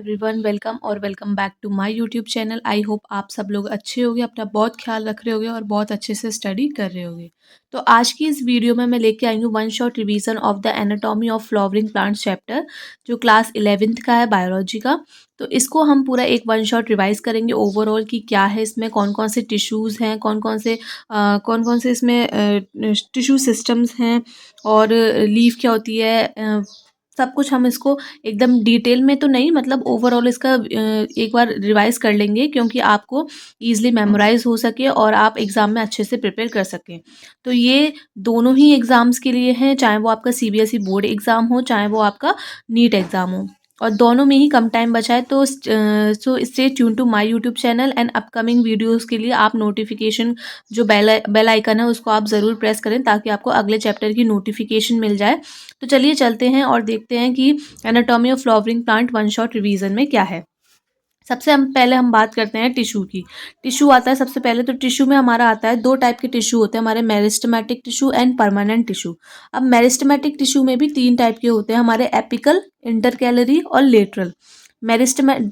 Everyone, welcome और welcome back to my YouTube channel. I hope आप सब लोग अच्छे होंगे, अपना बहुत ख्याल रख रहे होंगे और बहुत अच्छे से स्टडी कर रहे होंगे। तो आज की इस वीडियो में मैं लेके आई हूँ one shot revision of the anatomy of flowering plants chapter, जो क्लास 11th का है, बायोलॉजी का। तो इसको हम पूरा एक वन शॉट रिवाइज करेंगे ओवरऑल कि क्या है इसमें, कौन कौन से टिश्यूज़ हैं, कौन कौन से इसमें टिश्यू सिस्टम्स हैं, और लीफ क्या होती है, सब कुछ हम इसको एकदम डिटेल में तो नहीं, मतलब ओवरऑल इसका एक बार रिवाइज कर लेंगे, क्योंकि आपको ईजिली मेमोराइज हो सके और आप एग्ज़ाम में अच्छे से प्रिपेयर कर सकें। तो ये दोनों ही एग्ज़ाम्स के लिए हैं, चाहे वो आपका सीबीएसई बोर्ड एग्ज़ाम हो, चाहे वो आपका नीट एग्ज़ाम हो, और दोनों में ही कम टाइम बचा है। तो so stay tune to my YouTube channel and upcoming videos के लिए आप नोटिफिकेशन, जो बेल आइकन है उसको आप ज़रूर प्रेस करें, ताकि आपको अगले चैप्टर की नोटिफिकेशन मिल जाए। तो चलिए चलते हैं और देखते हैं कि anatomy of flowering plant one shot revision में क्या है। सबसे पहले हम बात करते हैं टिश्यू की। टिश्यू आता है सबसे पहले। तो टिश्यू में हमारा आता है, दो टाइप के टिश्यू होते हैं हमारे, meristematic tissue and permanent tissue. अब मेरिस्टेमेटिक टिश्यू में भी तीन टाइप के होते हैं हमारे, एपिकल, इंटरकैलरी और लेटरल।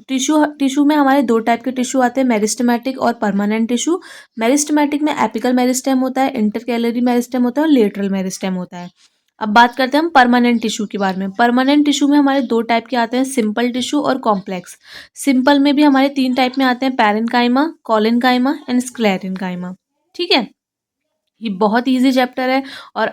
टिश्यू टिश्यू में हमारे दो टाइप के टिश्यू आते हैं, मेरिस्टेमेटिक और परमानेंट टिश्यू। मेरिस्टेमेटिक में एपिकल मेरिस्टेम होता है, इंटरकैलरी मेरिस्टेम होता है और लेटरल मेरिस्टेम होता है। अब बात करते हैं हम परमानेंट टिश्यू के बारे में। परमानेंट टिश्यू में हमारे दो टाइप के आते हैं, सिंपल टिश्यू और कॉम्प्लेक्स। सिंपल में भी हमारे तीन टाइप में आते हैं, पैरेन्काइमा, कोलेनकाइमा एंड स्क्लेरेन्काइमा। ठीक है, ये बहुत इजी चैप्टर है, और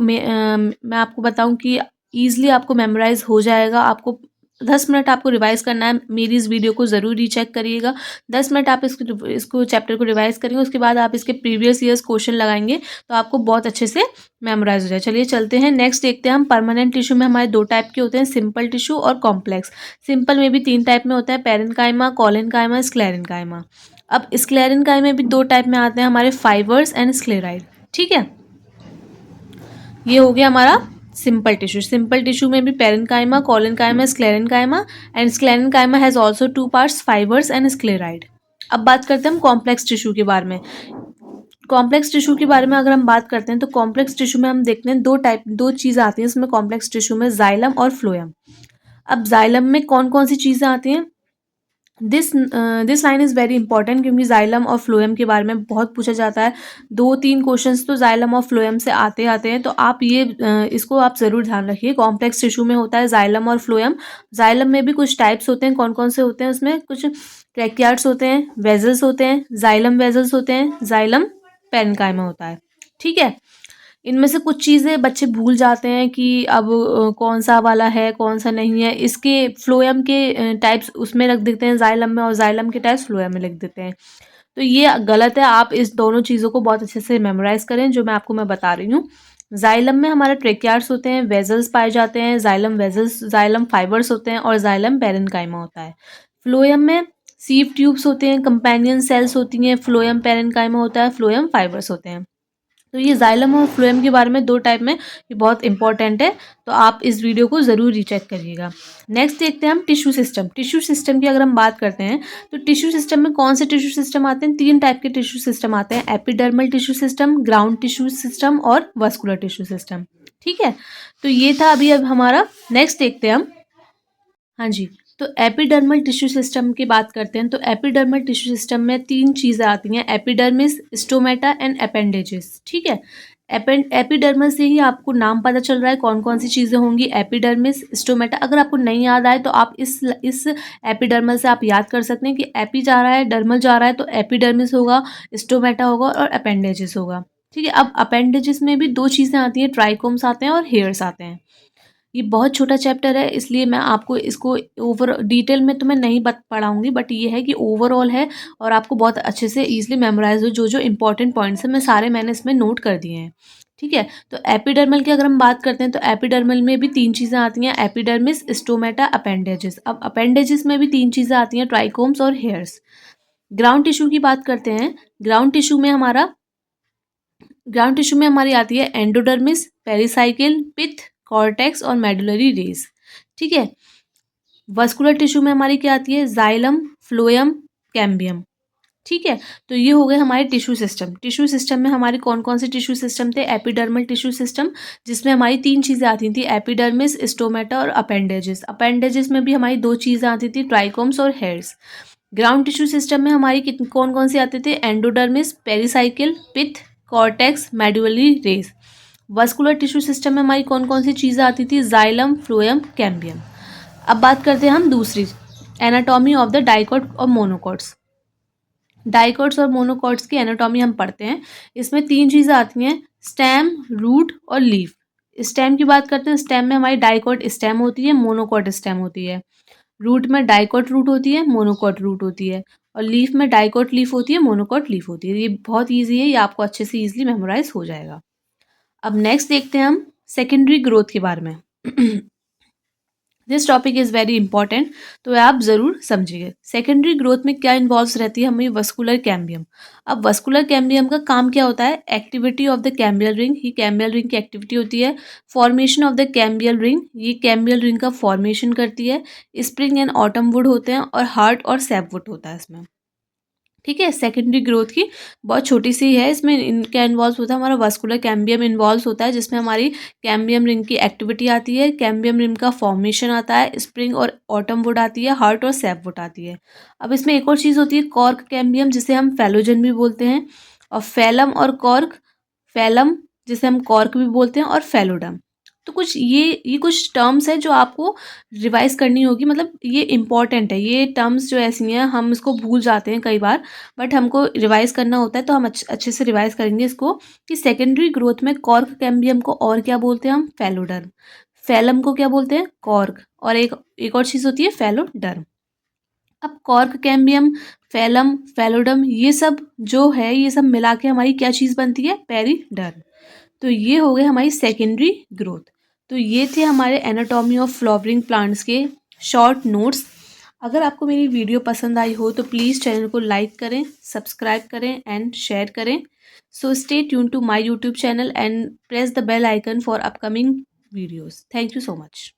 मैं आपको बताऊं कि ईजिली आपको मेमोराइज हो जाएगा। आपको 10 मिनट आपको रिवाइज करना है, मेरी इस वीडियो को ज़रूर रीचेक करिएगा। 10 मिनट आप इसको चैप्टर को रिवाइज करेंगे, उसके बाद आप इसके प्रीवियस ईयर्स क्वेश्चन लगाएंगे, तो आपको बहुत अच्छे से मेमोराइज हो जाए। चलिए चलते हैं, नेक्स्ट देखते हैं हम। परमानेंट टिश्यू में हमारे दो टाइप के होते हैं, सिंपल टिश्यू और कॉम्प्लेक्स। सिंपल में भी तीन टाइप में होता है, पैरेन्काइमा, कोलेनकाइमा, स्क्लेरेन्काइमा। अब स्क्लेरेन्काइमा में भी दो टाइप में आते हैं हमारे, फाइबर्स एंड स्क्लेराइड। ठीक है, ये हो गया हमारा सिंपल टिश्यू। सिंपल टिश्यू में भी parenchyma, collenchyma, sclerenchyma, and sclerenchyma has also two parts, fibres and sclereid. अब बात करते हैं हम कॉम्प्लेक्स टिश्यू के बारे में। कॉम्प्लेक्स टिश्यू के बारे में अगर हम बात करते हैं, तो कॉम्प्लेक्स टिश्यू में हम देखते हैं दो चीज़ें आती हैं इसमें, कॉम्प्लेक्स टिश्यू में जाइलम और फ्लोएम। अब जाइलम में कौन कौन सी चीज़ें आती हैं, this line is very important, क्योंकि जाइलम और फ्लोएम के बारे में बहुत पूछा जाता है। 2-3 क्वेश्चंस तो जाइलम और फ्लोएम से आते हैं, तो आप इसको आप ज़रूर ध्यान रखिए। कॉम्प्लेक्स टिश्यू में होता है जाइलम और फ्लोएम। जाइलम में भी कुछ टाइप्स होते हैं, कौन कौन से होते हैं उसमें, कुछ ट्रैकियार्ड्स होते हैं, वेजल्स होते हैं, जाइलम वेजल्स होते हैं, जाइलम पैरेन्काइमा होता है। ठीक है, इनमें से कुछ चीज़ें बच्चे भूल जाते हैं कि अब कौन सा वाला है, कौन सा नहीं है। इसके फ्लोएम के टाइप्स उसमें रख देते हैं जाइलम में, और जाइलम के टाइप्स फ्लोएम में लिख देते हैं। तो ये गलत है, आप इस दोनों चीज़ों को बहुत अच्छे से मेमोराइज करें, जो मैं बता रही हूँ। जाइलम में हमारे ट्रेकियार्ड्स होते हैं, वेजल्स पाए जाते हैं, जाइलम वेजल्स, जाइलम फाइबर्स होते हैं, और जाइलम पैरेन्काइमा होता है। फ्लोएम में सीव ट्यूब्स होते हैं, कंपेनियन सेल्स होती हैं, फ्लोएम पैरेन्काइमा होता है, फ्लोएम फाइबर्स होते हैं। तो ये जाइलम और फ्लोएम के बारे में दो टाइप में, ये बहुत इंपॉर्टेंट है, तो आप इस वीडियो को ज़रूर रीचेक करिएगा। नेक्स्ट देखते हैं हम टिश्यू सिस्टम। टिश्यू सिस्टम की अगर हम बात करते हैं, तो टिश्यू सिस्टम में कौन से टिश्यू सिस्टम आते हैं, तीन टाइप के टिश्यू सिस्टम आते हैं, epidermal tissue system, ground tissue system और वस्कुलर टिश्यू सिस्टम। ठीक है, तो ये था अभी अब हमारा। नेक्स्ट देखते हैं हम, हाँ जी, तो एपिडर्मल टिश्यू सिस्टम की बात करते हैं। तो एपिडर्मल टिश्यू सिस्टम में तीन चीज़ें आती हैं, एपिडर्मिस, स्टोमेटा एंड अपेंडेजेस। ठीक है, एपिडर्मल से ही आपको नाम पता चल रहा है कौन कौन सी चीज़ें होंगी, एपिडर्मिस, स्टोमेटा। अगर आपको नहीं याद आए तो आप इस एपिडर्मल से आप याद कर सकते हैं कि एपी जा रहा है, डर्मल जा रहा है, तो एपिडर्मिस होगा, स्टोमेटा होगा और अपेंडेजेस होगा। ठीक है, अब अपेंडेजेस में भी दो चीज़ें आती हैं, ट्राइकोम्स आते हैं और हेयर्स आते हैं। ये बहुत छोटा चैप्टर है, इसलिए मैं आपको इसको ओवर डिटेल में तो मैं नहीं पढ़ाऊँगी, बट ये है कि ओवरऑल है, और आपको बहुत अच्छे से ईज़िली मेमोराइज़ हो। जो जो इंपॉर्टेंट पॉइंट्स हैं मैं सारे मैंने इसमें नोट कर दिए हैं। ठीक है, तो एपिडर्मल की अगर हम बात करते हैं, तो एपिडर्मल में भी तीन चीज़ें आती हैं, एपिडर्मिस, स्टोमेटा, अपेंडेजेस। अब अपेंडेजेस में भी तीन चीज़ें आती हैं, ट्राइकोम्स और हेयर्स। ग्राउंड टिश्यू की बात करते हैं। ग्राउंड टिश्यू में हमारा ग्राउंड टिश्यू में हमारी आती है एंडोडर्मिस, पेरिसाइकिल, पिथ, कॉर्टेक्स और मेडुलरी रेस। ठीक है, वस्कुलर टिश्यू में हमारी क्या आती है, जाइलम, फ्लोएम, कैम्बियम। ठीक है। तो ये हो गए हमारे टिश्यू सिस्टम। टिश्यू सिस्टम में हमारे कौन कौन से टिश्यू सिस्टम थे? एपिडर्मल टिश्यू सिस्टम, जिसमें हमारी 3 चीज़ें आती थी, एपिडर्मिस, स्टोमेटा और अपेंडेजेस। अपेंडेजेस में भी हमारी 2 चीज़ें आती थी, ट्राइकोम्स और हेयर्स। ग्राउंड टिश्यू सिस्टम में हमारी कौन कौन से आते थे? Endodermis, pericycle, pith, cortex, medullary rays. Vascular tissue system में हमारी कौन कौन सी चीज़ें आती थी? Xylem, phloem, cambium. अब बात करते हैं हम दूसरी, एनाटॉमी ऑफ द डाइकॉट और मोनोकॉट्स। डाइकॉट्स और मोनोकॉट्स की एनाटॉमी हम पढ़ते हैं। इसमें 3 चीज़ें आती हैं, स्टेम, रूट और लीफ। स्टेम की बात करते हैं, स्टेम में हमारी डाइकॉट स्टेम होती है, मोनोकॉट स्टेम होती है। रूट में डाइकॉट रूट होती है, मोनोकॉट रूट होती है। और लीफ में डाइकॉट लीफ होती है, मोनोकॉट लीफ होती है। ये बहुत ईजी है, ये आपको अच्छे से ईजिली मेमोराइज हो जाएगा। अब नेक्स्ट देखते हैं हम सेकेंडरी ग्रोथ के बारे में। This topic is very important, तो आप ज़रूर समझिए। सेकेंडरी ग्रोथ में क्या इन्वॉल्व रहती है? हमें वस्कुलर कैम्बियम। अब वस्कुलर कैम्बियम का काम क्या होता है? Activity of the cambial ring, ये कैम्बियल रिंग की एक्टिविटी होती है। Formation of the cambial ring, ये कैम्बियल रिंग का फॉर्मेशन करती है। स्प्रिंग एंड ऑटम वुड होते हैं और हार्ट और सैपवुड होता है इसमें। ठीक है, सेकेंडरी ग्रोथ की बहुत छोटी सी है, इसमें क्या इन्वॉल्व होता है? हमारा वस्कुलर कैम्बियम इन्वॉल्व होता है, जिसमें हमारी कैम्बियम रिंग की एक्टिविटी आती है, कैम्बियम रिंग का फॉर्मेशन आता है, स्प्रिंग और ऑटम वुड आती है, हार्ट और सैपवुड आती है। अब इसमें एक और चीज़ होती है, कॉर्क कैम्बियम, जिसे हम फैलोजन भी बोलते हैं, और फैलम और कॉर्क, फैलम जिसे हम कॉर्क भी बोलते हैं, और फैलोडम। तो कुछ ये कुछ टर्म्स है जो आपको रिवाइज करनी होगी, मतलब ये इंपॉर्टेंट है। ये टर्म्स जो ऐसी हैं, हम इसको भूल जाते हैं कई बार, बट हमको रिवाइज करना होता है, तो हम अच्छे से रिवाइज करेंगे इसको, कि सेकेंडरी ग्रोथ में कॉर्क कैम्बियम को और क्या बोलते हैं हम? फैलोडर्म। फैलम को क्या बोलते हैं? कॉर्क। और एक और चीज़ होती है फैलोडर्म। अब कॉर्क कैम्बियम, फैलम, फैलोडम, ये सब जो है, ये सब मिला के हमारी क्या चीज़ बनती है? पेरिडर्म। तो ये हो गए हमारी सेकेंडरी ग्रोथ। तो ये थे हमारे एनाटॉमी ऑफ फ्लावरिंग प्लांट्स के शॉर्ट नोट्स। अगर आपको मेरी वीडियो पसंद आई हो तो प्लीज़ चैनल को लाइक करें, सब्सक्राइब करें एंड शेयर करें। So stay tune to my YouTube channel and press the bell icon for upcoming videos. Thank you so much.